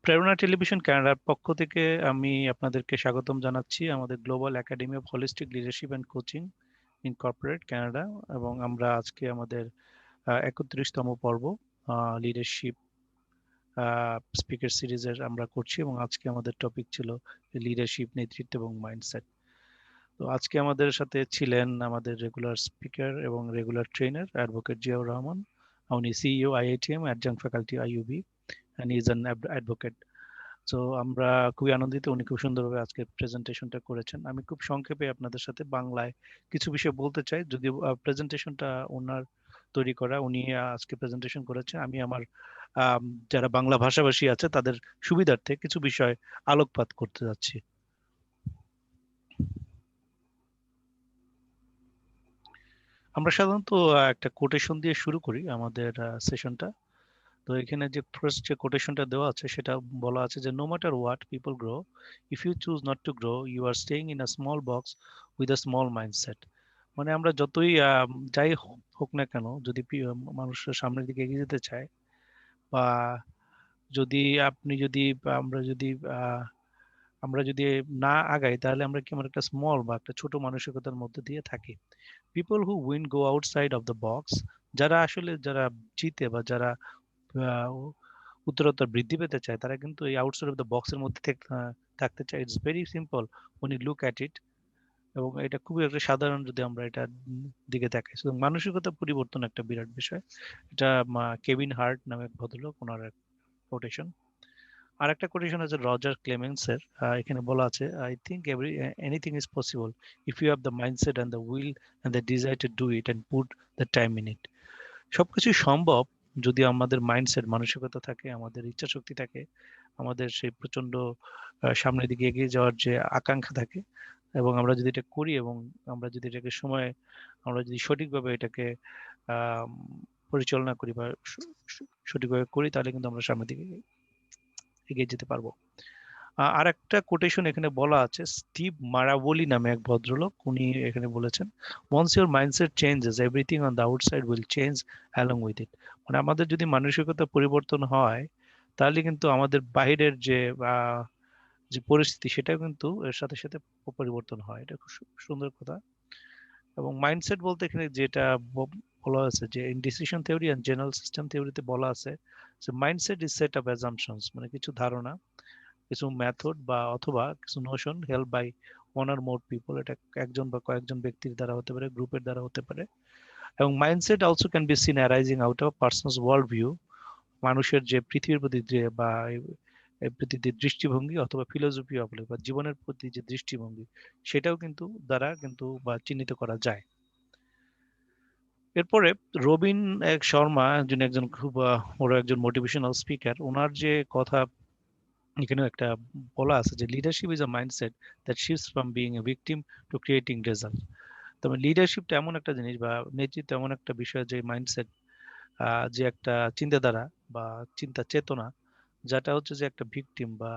প্রেরণা television কানাডার পক্ষ থেকে আমি আপনাদেরকে স্বাগতম জানাচ্ছি আমাদের global academy of holistic leadership and coaching incorporate Canada, এবং আমরা আজকে আমাদের 31তম পর্ব লিডারশিপ স্পিকার সিরিজের আমরা করছি, এবং আজকে আমাদের টপিক ছিল লিডারশিপ, নেতৃত্ব এবং মাইন্ডসেট। তো আজকে আমাদের সাথে ছিলেন আমাদের রেগুলার স্পিকার এবং regular trainer advocate Ziaur Rahman. উনি CEO IITM, adjunct faculty IUB, and he is an advocate. So আমরা খুবই আনন্দিত, উনি খুব সুন্দরভাবে আজকে প্রেজেন্টেশনটা করেছেন। আমি খুব সংক্ষেপে আপনাদের সাথে বাংলায় কিছু বিষয় বলতে চাই, যদিও প্রেজেন্টেশনটা ওনার তৈরি করা, উনি আজকে প্রেজেন্টেশন করেছেন। আমি আমার যারা বাংলা ভাষাভাষী আছে তাদের সুবিধার্থে কিছু বিষয় আলোকপাত করতে যাচ্ছি। আমরা সাধারণত একটা কোটেশন দিয়ে শুরু করি আমাদের সেশনটা। তো এখানে যে ফার্স্ট যে কোটেশনটা দেওয়া আছে সেটা বলা আছে যে no matter what people grow, if you choose not to grow you are staying in a small box with a small mindset. মানে আমরা যতই যাই হোক না কেন, যদি মানুষের সামনের দিকে এগিয়ে যেতে চায়, বা যদি আপনি যদি আমরা যদি আমরা যদি না আগাই, তাহলে আমরা কি আমরা একটা স্মল বা একটা ছোট মানসিকতার মধ্যে দিয়ে থাকি। People who win go outside of the box, যারা আসলে যারা জিতে বা যারা উত্তরোত্তর বৃদ্ধি পেতে চায়, তারা কিন্তু এই আউটসাইড অফ দ্য বক্সের মধ্যে থাকতে চায়। It's very simple when you look at it, এবং এটা খুবই একটা সাধারণ যদি আমরা এটা দিকে তাকাই। শুধু মানসিকতা পরিবর্তন একটা বিরাট বিষয়। এটা কেভিন হার্ট নামে এক ভদ্রলোক, ওনার কোটেশন। আর একটা কোটেশন আছে রজার ক্লেমেন্সের, এখানে বলা আছে I think anything is possible if you have the mindset and the will and the desire to do it and put the time in it. সবকিছুই সম্ভব যদি আমাদের মাইন্ডসেট, মানসিকতা থাকে, আমাদের ইচ্ছা শক্তি থাকে, আমাদের সেই প্রচন্ড সামনের দিকে এগিয়ে যাওয়ার যে আকাঙ্ক্ষা থাকে, এবং আমরা যদি এটা করি এবং আমরা যদি এটাকে আমরা যদি সঠিকভাবে এটাকে পরিচালনা করি বা সঠিকভাবে করি, তাহলে কিন্তু আমরা সামনের দিকে এগিয়ে যেতে পারবো। আর একটা কোটেশন এখানে বলা আছে, স্টিভ মারাবলি নামে এক ভদ্রলোক, উনি এখানে বলেছেন once your mindset changes everything on the outside will change along with it। মানে আমাদের যদি মানসিকতা পরিবর্তন হয়, তাহলে কিন্তু আমাদের বাইরের যে যে পরিস্থিতি সেটা কিন্তু এর সাথে সাথে পরিবর্তন হয়। এটা খুব সুন্দর কথা। এবং মাইন্ডসেট বলতে এখানে যেটা বলা হয়েছে যে in decision theory and general system থিওরিতে বলা আছে যে mindset is set of assumptions, মানে কিছু ধারণা, কিছু মেথড বা অথবা কিছু notion help by one or more people, এটা একজন বা কয়েকজন ব্যক্তির দ্বারা হতে পারে, গ্রুপের দ্বারা হতে পারে। এবং mindset also can be seen arising out of person's world view, মানুষের যে পৃথিবীর প্রতি যে বা এই প্রতি যে দৃষ্টিভঙ্গি অথবা ফিলোসফি অফ লাইফ বা জীবনের প্রতি যে দৃষ্টিভঙ্গি, সেটাও কিন্তু দ্বারা কিন্তু বা চিহ্নিত করা যায়। এরপরে রবিন এক শর্মা, যিনি একজন খুব বড় একজন মোটিভেশনাল স্পিকার, ওনার যে কথা এখানেও একটা বলা আছে যে leadership is a mindset that shifts from being a victim to creating result. তবে লিডারশিপটা এমন একটা জিনিস বা নেতৃত্ব এমন একটা বিষয় যে মাইন্ডসেট, যে একটা চিন্তাধারা বা চিন্তা চেতনা, যেটা হচ্ছে যে একটা ভিকটিম বা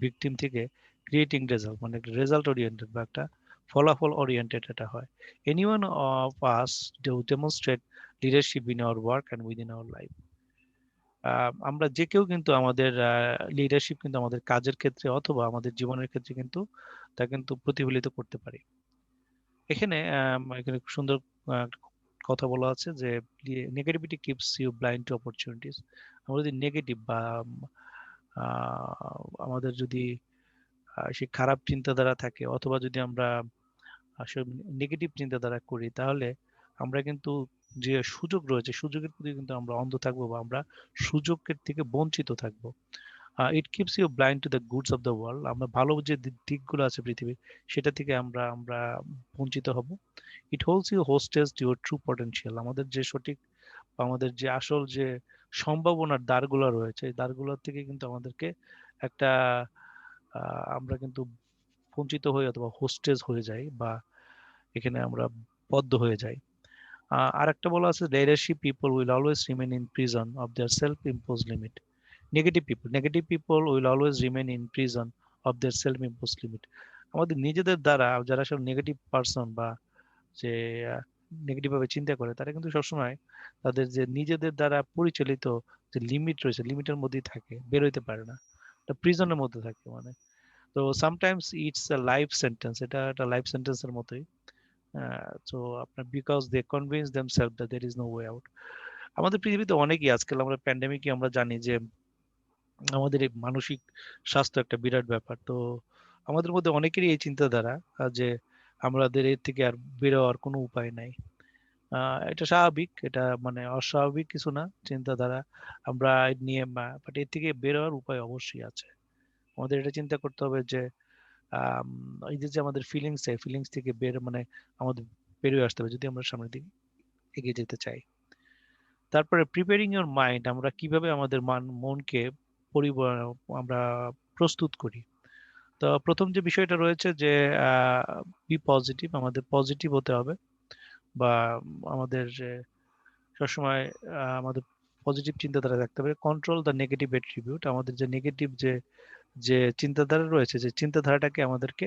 ভিকটিম থেকে ক্রিয়েটিং রেজাল্ট, মানে একটা রেজাল্ট ওরিয়েন্টেড বা একটা ফলাফল ওরিয়েন্টেড এটা হয়। Anyone of us do demonstrate leadership in our work and within our life. আমরা যে কেউ কিন্তু আমাদের লিডারশিপ কিন্তু আমাদের কাজের ক্ষেত্রে অথবা আমাদের জীবনের ক্ষেত্রে কিন্তু তা কিন্তু প্রতিফলিত করতে পারি। এখানে খুব সুন্দর একটা কথা বলা আছে যে negativity keeps you blind to opportunities. আমরা যদি নেগেটিভ বা আমাদের যদি সেই খারাপ চিন্তাধারা থাকে অথবা যদি আমরা আসলে নেগেটিভ চিন্তাধারা করি, তাহলে আমরা কিন্তু যে সুযোগ রয়েছে সুযোগের প্রতি কিন্তু আমরা অন্ধ থাকবো বা আমরা সুযোগের থেকে বঞ্চিত থাকবো। It keeps you blind to the goods of the world, আমরা ভালো যে দিকগুলো আছে পৃথিবীর সেটা থেকে আমরা আমরা বঞ্চিত হব। It holds you hostage to your true potential, আমাদের যে সঠিক বা আমাদের যে আসল যে সম্ভাবনার দ্বারগুলো রয়েছে এই দ্বারগুলোর থেকে কিন্তু আমাদেরকে একটা আমরা কিন্তু বঞ্চিত হই অথবা হোস্টেজ হয়ে যাই বা এখানে আমরা বদ্ধ হয়ে যাই। আর একটা বলা আছে leadership people will always remain in prison of their self impose limit. Negative people will always remain in prison of their self impose limit. আমাদের নিজেদের দ্বারা যারা সব নেগেটিভ পার্সন বা যে নেগেটিভ ভাবে চিন্তা করে তারা কিন্তু সবসময় তাদের যে নিজেদের দ্বারা পরিচালিত যে লিমিট রয়েছে লিমিটের মধ্যেই থাকে, বেরোইতে পারে না, প্রিজনের মধ্যে থাকে মানে। তো sometimes it's a life sentence, এটা একটা লাইফ সেন্টেন্সের মতোই। তো আপনার because they convince themselves that there is no way out. আমাদের পৃথিবীতে অনেকেই আজকাল আমরা প্যান্ডেমিকে আমরা জানি যে আমাদের এই মানসিক স্বাস্থ্য একটা বিরাট ব্যাপার। তো আমাদের মধ্যে অনেকেরই এই চিন্তাধারা যে আমাদের এর থেকে আর বেরোয়ার কোনো উপায় নাই। এটা স্বাভাবিক, এটা মানে অস্বাভাবিক কিছু না চিন্তাধারা আমরা নিয়ে, বাট এর থেকে বেরোয়ার উপায় অবশ্যই আছে। আমাদের এটা চিন্তা করতে হবে যে আম, এই যে যে আমাদের ফিলিংস, এই ফিলিংস থেকে বের মানে আমাদের বেরিয়ে আসতে হবে যদি আমরা সামনের দিকে এগিয়ে যেতে চাই। তারপরে প্রিপেয়ারিং ইওর মাইন্ড, আমরা কিভাবে আমাদের মনকে আমরা প্রস্তুত করি। তো প্রথম যে বিষয়টা রয়েছে যে বি পজিটিভ, আমাদের পজিটিভ হতে হবে বা আমাদের যে সবসময় আমাদের পজিটিভ চিন্তাধারা রাখতে হবে। কন্ট্রোল দ্য নেগেটিভ অ্যাট্রিবিউট, আমাদের যে নেগেটিভ যে যে চিন্তাধারা রয়েছে যে চিন্তাধারাটাকে আমাদেরকে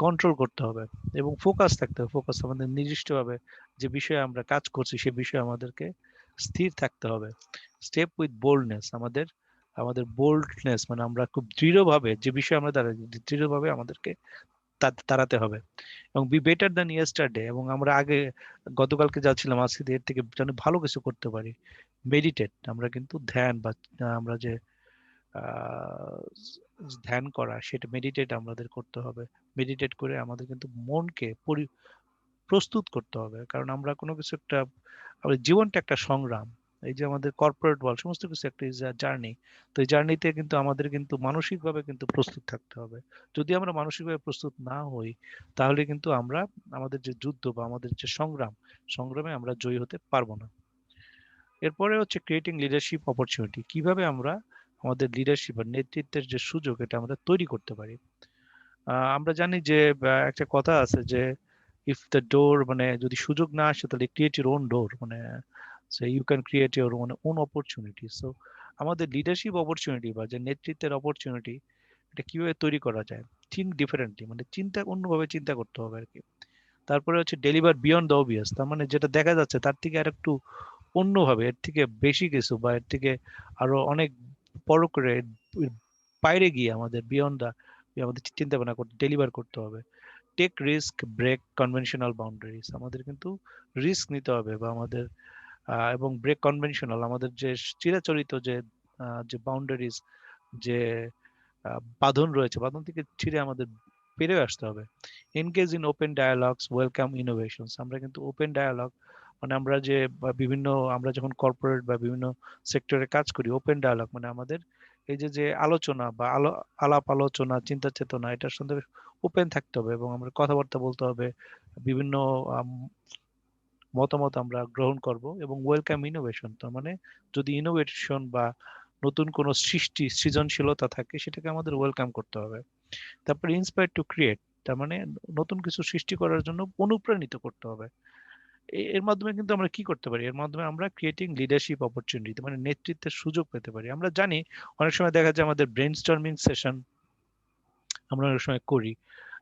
কন্ট্রোল করতে হবে এবং ফোকাস থাকতে হবে। ফোকাস আমাদের নির্দিষ্টভাবে যে বিষয়ে আমরা কাজ করছি সে বিষয়ে আমাদেরকে স্থির থাকতে হবে। স্টেপ উইথ বোল্ডনেস, আমাদের আমাদের বোল্ডনেস মানে আমরা খুব দৃঢ়ভাবে যে বিষয়ে আমরা দাঁড়াই দৃঢ়ভাবে আমাদেরকে তাড়াতে হবে। এবং বি বেটার দ্যান ইয়েস্টারডে, এবং আমরা আগে গতকালকে যা ছিলাম আজকে এর থেকে যেন ভালো কিছু করতে পারি। মেডিটেট, আমরা কিন্তু ধ্যান বা আমরা যে আহ, ধ্যান করা সেটা মেডিটেট আমাদের করতে হবে। মেডিটেট করে আমাদের কিন্তু মনকে প্রস্তুত করতে হবে, কারণ আমরা কোনো কিছু একটা, আমাদের জীবনটা একটা সংগ্রাম। এই যে আমাদের কর্পোরেট ওয়ার্ল্ড সমস্ত কিছু একটা ইজ জার্নি। তো এই জার্নিতে কিন্তু আমাদের কিন্তু মানসিকভাবে কিন্তু প্রস্তুত থাকতে হবে। যদি আমরা মানসিকভাবে প্রস্তুত না হই তাহলে কিন্তু আমরা আমাদের যে যুদ্ধ বা আমাদের যে সংগ্রামে আমরা জয়ী হতে পারবো না। এরপরে হচ্ছে ক্রিয়েটিং লিডারশিপ অপরচুনিটি, কিভাবে আমরা আমাদের লিডারশিপ বা নেতৃত্বের যে সুযোগ এটা আমরা তৈরি করতে পারি। আমরা জানি যে একটা কথা আছে যে ইফ দ্য ডোর, মানে যদি সুযোগ না আসে তাহলে ক্রিয়েট ইউর ওন ডোর, মানে you can create your own opportunity. So আমাদের লিডারশিপ অপরচুনিটি বা যে নেতৃত্বের অপরচুনিটি এটা কিভাবে তৈরি করা যায়, থিঙ্ক ডিফারেন্টলি, মানে চিন্তা অন্যভাবে চিন্তা করতে হবে আর কি। তারপরে হচ্ছে ডেলিভার বিয়ন্ড দ্য অবভিয়াস, তার মানে যেটা দেখা যাচ্ছে তার থেকে আর একটু অন্যভাবে, এর থেকে বেশি কিছু বা এর থেকে আরো অনেক বড় করে এর বাইরে গিয়ে আমাদের বিয়ন্ড দা আমাদের চিন্তা ভাবনা করতে ডেলিভার করতে হবে। Take risk, break conventional boundaries, আমাদের কিন্তু রিস্ক নিতে হবে, বা আমাদের এবং ব্রেক কনভেনশনাল, আমাদের যে চিরাচরিত যে বাউন্ডারিজ, যে বাঁধন রয়েছে, বাঁধন থেকে ছিঁড়ে আমাদের বেরিয়ে আসতে হবে। Engage in open dialogues, welcome innovations. আমরা কিন্তু ওপেন ডায়ালগ, মানে আমরা যে বিভিন্ন, আমরা যখন কর্পোরেট বা বিভিন্ন সেক্টরে কাজ করি, ওপেন ডায়ালগ মানে আমাদের এই যে যে আলোচনা বা আলাপ আলোচনা, চিন্তা চেতনা, এটার সঙ্গে ওপেন থাকতে হবে এবং আমরা কথাবার্তা বলতে হবে। বিভিন্ন আম, মতামত আমরা গ্রহণ করব, এবং ওয়েলকাম ইনোভেশন, তার মানে যদি ইনোভেশন বা নতুন কোনো সৃজনশীলতা থাকে, সেটাকে আমাদের ওয়েলকাম করতে হবে। তারপরে ইন্সপায়ার টু ক্রিয়েট, তার মানে নতুন কিছু সৃষ্টি করার জন্য অনুপ্রাণিত করতে হবে। এর মাধ্যমে কিন্তু আমরা কি করতে পারি, এর মাধ্যমে আমরা ক্রিয়েটিং লিডারশিপ অপরচুনিটি, মানে নেতৃত্বের সুযোগ পেতে পারি। আমরা জানি অনেক সময় দেখা যায় আমাদের ব্রেন স্টর্মিং সেশন আমরা অনেক সময় করি,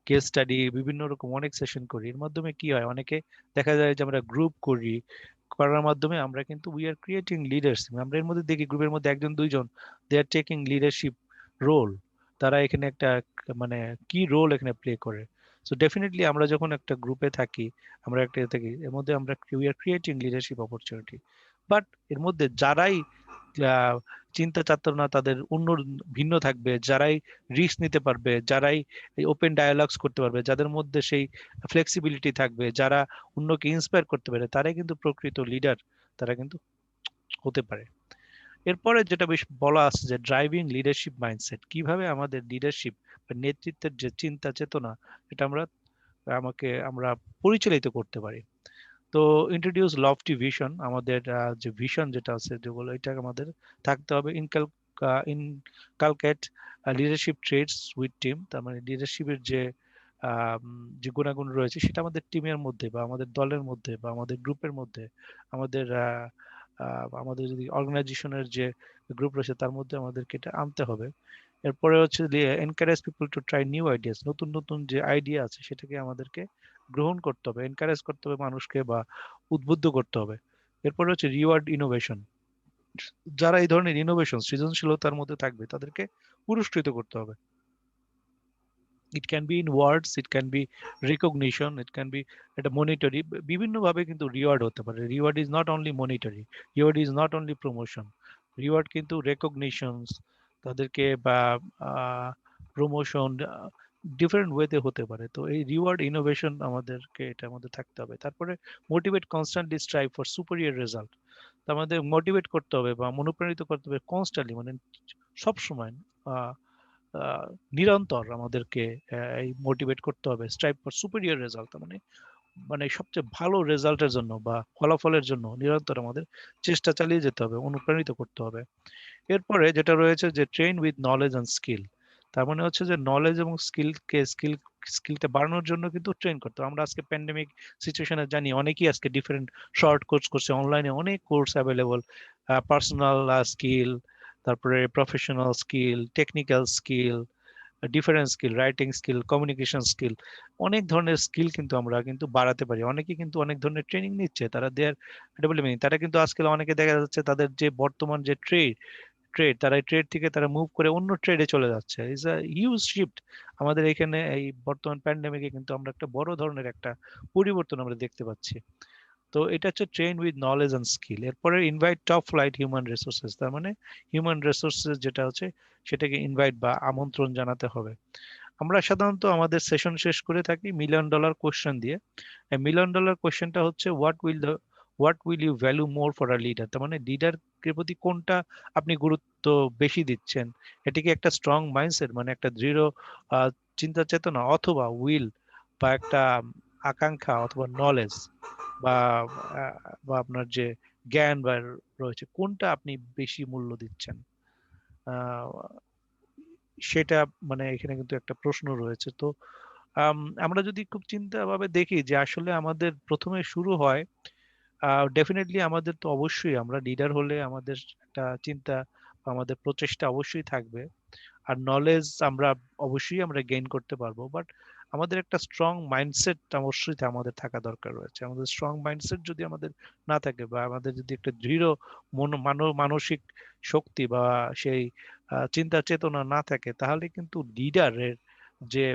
কেস স্টাডি, বিভিন্ন রকম অনেক সেশন করি। এর মাধ্যমে কি হয়, অনেকে দেখা যায় যে আমরা গ্রুপ করি, করার মাধ্যমে আমরা কিন্তু উই আর ক্রিয়েটিং লিডার্স। আমরা এর মধ্যে দেখি গ্রুপের মধ্যে একজন দুইজন দে আর টেকিং লিডারশিপ রোল, তারা এখানে একটা মানে কি রোল এখানে প্লে করে। সো ডেফিনেটলি আমরা যখন একটা গ্রুপে থাকি, আমরা একটা থাকি, এর মধ্যে আমরা we are creating leadership opportunity. But এর মধ্যে যারাই আহ, চিন্তা চেতনা তাদের অন্য ভিন্ন থাকবে, যারাই রিস্ক নিতে পারবে, যারাই ওপেন ডায়ালগস করতে পারবে, যাদের মধ্যে সেই ফ্লেক্সিবিলিটি থাকবে, যারা অন্যকে ইন্সপায়ার করতে পারে, তারাই কিন্তু প্রকৃত লিডার, তারা কিন্তু হতে পারে। এরপরে যেটা বেশ বলা আছে যে ড্রাইভিং লিডারশিপ মাইন্ডসেট, কিভাবে আমাদের লিডারশিপ বা নেতৃত্বের যে চিন্তা চেতনা, এটা আমরা পরিচালিত করতে পারি। তো ইন্ট্রোডিউস লফটি ভিশন, আমাদের যে ভিশন যেটা আছে, যেগুলো এটা আমাদের থাকতে হবে। Inculcate leadership traits with team, তার মানে লিডারশিপের যে গুণাগুণ রয়েছে, সেটা আমাদের টিমের মধ্যে বা আমাদের দলের মধ্যে বা আমাদের গ্রুপের মধ্যে, আমাদের আমাদের যদি অর্গানাইজেশনের যে গ্রুপ রয়েছে তার মধ্যে আমাদেরকে এটা আনতে হবে। এরপরে হচ্ছে encourage people to try new ideas, নতুন নতুন যে আইডিয়া আছে সেটাকে আমাদেরকে গ্রহণ করতে হবে, এনকারেজ করতে হবে মানুষকে, বা উদ্বুদ্ধ করতে হবে। এরপরে হচ্ছে রিওয়ার্ড ইনোভেশন, যারা এই ধরনের ইনোভেশন সৃজনশীলতার মধ্যে থাকবে তাদেরকে পুরস্কৃত করতে হবে। It can be in words, it can be recognition, it can be এটা মনিটরি, বিভিন্ন ভাবে কিন্তু রিওয়ার্ড হতে পারে। Reward is not only monetary, reward is not only promotion, reward কিন্তু রেকগনিশনস তাদেরকে, বা প্রমোশন, ডিফারেন্ট ওয়েতে হতে পারে। তো এই রিওয়ার্ড ইনোভেশন আমাদেরকে এটার মধ্যে থাকতে হবে। তারপরে motivate constantly strive for superior result, আমাদের মোটিভেট করতে হবে বা অনুপ্রাণিত করতে হবে কনস্ট্যান্টলি, মানে সব সময়, আহ, নিরন্তর আমাদেরকে এই মোটিভেট করতে হবে। স্ট্রাইভ ফর সুপিরিয়র রেজাল্ট, মানে মানে সবচেয়ে ভালো রেজাল্টের জন্য বা ফলাফলের জন্য নিরন্তর আমাদের চেষ্টা চালিয়ে যেতে হবে, অনুপ্রাণিত করতে হবে। এরপরে যেটা রয়েছে যে train with knowledge and skill, তার মানে হচ্ছে যে নলেজ এবং স্কিলটা বাড়ানোর জন্য কিন্তু ট্রেন করতে হবে। আমরা আজকে প্যান্ডেমিক সিচুয়েশনে জানি অনেকেই আজকে ডিফারেন্ট শর্ট কোর্স করছে, অনলাইনে অনেক কোর্স অ্যাভেলেবল, পার্সোনাল স্কিল, তারপরে professional skill, technical skill, different skill, writing skill, communication skill, অনেক ধরনের স্কিল কিন্তু আমরা কিন্তু বাড়াতে পারি। অনেকে কিন্তু অনেক ধরনের ট্রেনিং নিচ্ছে, তারা দেয়ার ডেভেলপিং, তারা কিন্তু আজকাল অনেকে দেখা যাচ্ছে তাদের যে বর্তমান যে ট্রেড তারা এই ট্রেড থেকে তারা মুভ করে অন্য ট্রেডে চলে যাচ্ছে। Is a huge shift. আমাদের এখানে এই বর্তমান প্যান্ডেমিকে কিন্তু আমরা একটা বড় ধরনের একটা পরিবর্তন আমরা দেখতে পাচ্ছি। তো এটা হচ্ছে train with knowledge and skill. এরপরে invite top flight human resources, তার মানে হিউম্যান রিসোর্সেস যেটা হচ্ছে সেটাকে ইনভাইট বা আমন্ত্রণ জানাতে হবে। আমরা সাধারণত আমাদের সেশন শেষ করে থাকি মিলিয়ন ডলার কোশ্চেন দিয়ে। মিলিয়ন ডলার কোশ্চেনটা হচ্ছে what will you value more for a leader, তার মানে লিডারকে প্রতি কোনটা আপনি গুরুত্ব বেশি দিচ্ছেন। এটা কি একটা স্ট্রং মাইন্ডসেট, মানে একটা দৃঢ় আহ, চিন্তা চেতনা, অথবা উইল বা একটা আকাঙ্ক্ষা, অথবা নলেজ, বা বা আপনার যে জ্ঞান বা রয়েছে, কোনটা আপনি বেশি মূল্য দিচ্ছেন। আহ, সেটা মানে এখানে কিন্তু একটা প্রশ্ন রয়েছে। তো আমরা যদি খুব চিন্তা ভাবে দেখি যে আসলে আমাদের প্রথমে শুরু হয়, ডেফিনেটলি আমাদের তো অবশ্যই আমরা লিডার হলে আমাদের একটা চিন্তা বা আমাদের প্রচেষ্টা অবশ্যই থাকবে, আর নলেজ আমরা অবশ্যই গেইন করতে পারবো। বাট আমাদের একটা স্ট্রং মাইন্ডসেট অবশ্যই আমাদের থাকা দরকার রয়েছে। আমাদের স্ট্রং মাইন্ডসেট যদি আমাদের না থাকে, বা আমাদের যদি একটা দৃঢ় মানসিক শক্তি বা সেই চিন্তা চেতনা না থাকে, তাহলে কিন্তু লিডারের যে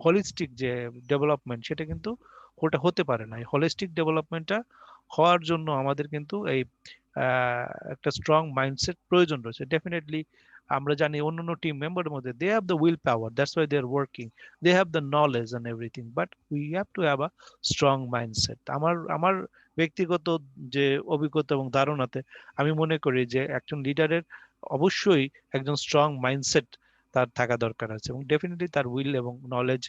হলিস্টিক যে ডেভেলপমেন্ট সেটা কিন্তু ওটা হতে পারে না। এই হোলিস্টিক ডেভেলপমেন্টটা হওয়ার জন্য আমাদের কিন্তু এই একটা স্ট্রং মাইন্ডসেট প্রয়োজন রয়েছে ডেফিনেটলি। আমরা জানি অন্যান্য টিম মেম্বারের মধ্যে they have the will power, that's why they are working, they have the knowledge and everything, but we have to have a strong mindset. আমার আমার ব্যক্তিগত যে অভিজ্ঞতা এবং ধারণাতে আমি মনে করি যে একজন লিডারের অবশ্যই একজন স্ট্রং মাইন্ডসেট তার থাকা দরকার আছে, এবং ডেফিনেটলি তার উইল এবং নলেজ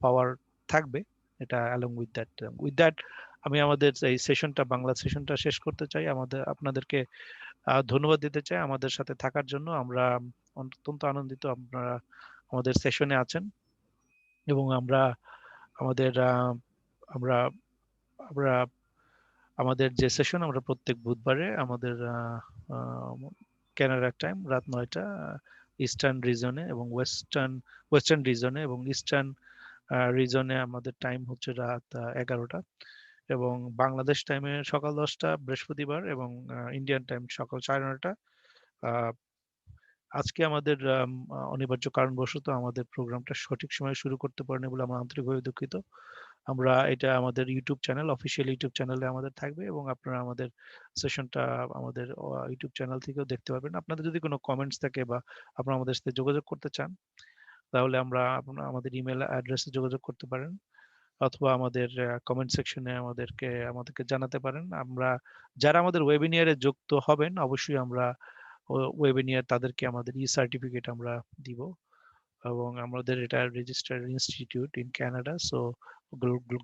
পাওয়ার থাকবে। এটা অ্যালং উইথ দ্যাট আমি আমাদের এই সেশনটা, বাংলা সেশনটা শেষ করতে চাই। আপনাদেরকে ধন্যবাদ দিতে চাই আমাদের সাথে থাকার জন্য। আমরা অত্যন্ত আনন্দিত আপনারা আমাদের সেশনে আছেন, এবং আমাদের আমরা আমরা আমাদের যে সেশন, আমরা প্রত্যেক বুধবারে আমাদের কানাডার টাইম রাত 9টা ইস্টার্ন রিজনে, এবং ওয়েস্টার্ন রিজনে এবং ইস্টার্ন রিজনে আমাদের টাইম হচ্ছে রাত 11টা, এবং বাংলাদেশ টাইমে সকাল 10টা বৃহস্পতিবার, এবং ইন্ডিয়ান টাইম সকাল 9:30। আহ, আজকে আমাদের অনিবার্য কারণবশত আমাদের প্রোগ্রামটা সঠিক সময়ে শুরু করতে পারিনি বলে আমরা আন্তরিকভাবে দুঃখিত। আমরা এটা আমাদের ইউটিউব চ্যানেল, অফিসিয়াল ইউটিউব চ্যানেলে আমাদের থাকবে, এবং আপনারা আমাদের সেশনটা আমাদের ইউটিউব চ্যানেল থেকেও দেখতে পারবেন। আপনাদের যদি কোনো কমেন্টস থাকে বা আপনারা আমাদের সাথে যোগাযোগ করতে চান, তাহলে আপনারা আমাদের ইমেল অ্যাড্রেসে যোগাযোগ করতে পারেন, অথবা আমাদের কমেন্ট সেকশনে আমাদেরকে জানাতে পারেন। যারা আমাদের ওয়েবিনিয়ারে যুক্ত হবেন, অবশ্যই আমরা ওয়েবিনিয়ার তাদেরকে আমাদের সার্টিফিকেট আমরা দিব, এবং আমাদের এটা registered institute in Canada, so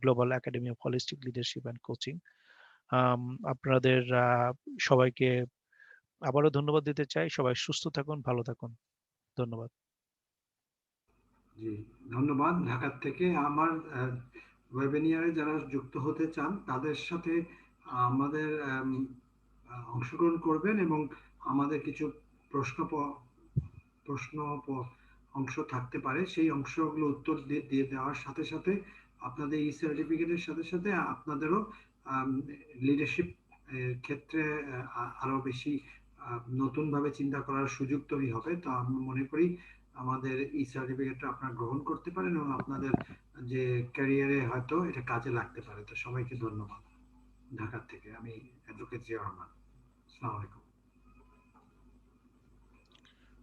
global academy of holistic leadership and coaching. আপনাদের সবাইকে আবারও ধন্যবাদ দিতে চাই। সবাই সুস্থ থাকুন, ভালো থাকুন। ধন্যবাদ। জি, ধন্যবাদ। ঢাকার থেকে আমার ওয়েবিনিয়ারে যারা যুক্ত হতে চান তাদের সাথে আমাদের অংশগ্রহণ করবেন, এবং আমাদের কিছু প্রশ্ন প্রশ্ন অংশ থাকতে পারে, সেই অংশগুলো উত্তর দিয়ে দেওয়ার সাথে সাথে আপনাদের ই সার্টিফিকেটের সাথে সাথে আপনাদেরও লিডারশিপ ক্ষেত্রে আরো বেশি নতুনভাবে চিন্তা করার সুযোগ তৈরি হবে। তো আমি মনে করি আমাদের ই সার্টিফিকেটটা আপনারা গ্রহণ করতে পারেন, এবং আপনাদের যে ক্যারিয়ারে হয়তো এটা কাজে লাগতে পারে। তো সবাইকে ধন্যবাদ। ঢাকা থেকে আমি অ্যাডভোকেট জিয়া রহমান। আসসালামু আলাইকুম।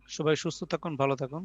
সবাই সুস্থ থাকুন, ভালো থাকুন।